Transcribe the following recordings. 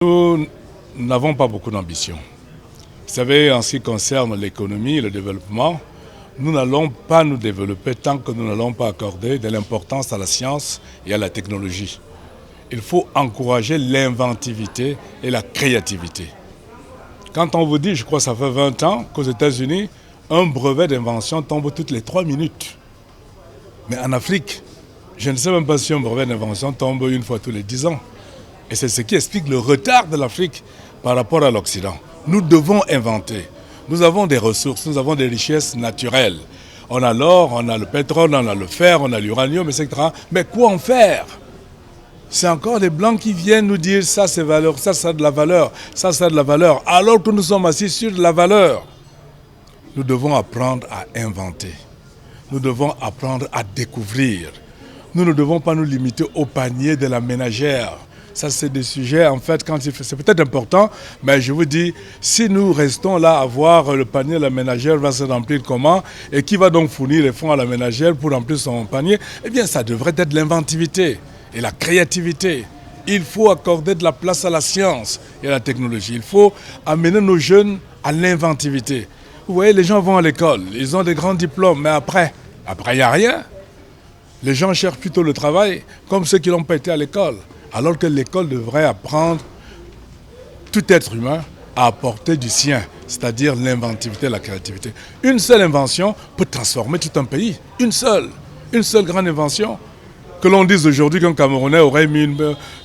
Nous n'avons pas beaucoup d'ambition. Vous savez, en ce qui concerne l'économie et le développement, nous n'allons pas nous développer tant que nous n'allons pas accorder de l'importance à la science et à la technologie. Il faut encourager l'inventivité et la créativité. Quand on vous dit, je crois que ça fait 20 ans qu'aux États-Unis, un brevet d'invention tombe toutes les 3 minutes. Mais en Afrique, je ne sais même pas si un brevet d'invention tombe une fois tous les 10 ans. Et c'est ce qui explique le retard de l'Afrique par rapport à l'Occident. Nous devons inventer. Nous avons des ressources, nous avons des richesses naturelles. On a l'or, on a le pétrole, on a le fer, on a l'uranium, etc. Mais quoi en faire? C'est encore des Blancs qui viennent nous dire ça c'est valeur, ça a de la valeur, ça a de la valeur, alors que nous sommes assis sur de la valeur. Nous devons apprendre à inventer. Nous devons apprendre à découvrir. Nous ne devons pas nous limiter au panier de la ménagère. Ça, c'est des sujets, en fait, c'est peut-être important, mais je vous dis, si nous restons là à voir le panier de la ménagère va se remplir comment, et qui va donc fournir les fonds à la ménagère pour remplir son panier, eh bien, ça devrait être l'inventivité et la créativité. Il faut accorder de la place à la science et à la technologie. Il faut amener nos jeunes à l'inventivité. Vous voyez, les gens vont à l'école, ils ont des grands diplômes, mais après, il n'y a rien. Les gens cherchent plutôt le travail, comme ceux qui n'ont pas été à l'école. Alors que l'école devrait apprendre tout être humain à apporter du sien, c'est-à-dire l'inventivité et la créativité. Une seule invention peut transformer tout un pays. Une seule grande invention. Que l'on dise aujourd'hui qu'un Camerounais aurait mis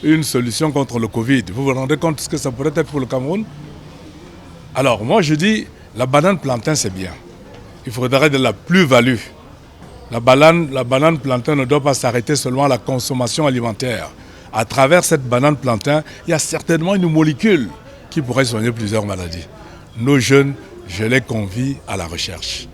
une solution contre le Covid. Vous vous rendez compte de ce que ça pourrait être pour le Cameroun? Alors moi je dis, la banane plantain c'est bien. Il faudrait de la plus-value. La banane plantain ne doit pas s'arrêter seulement à la consommation alimentaire. À travers cette banane plantain, il y a certainement une molécule qui pourrait soigner plusieurs maladies. Nos jeunes, je les convie à la recherche.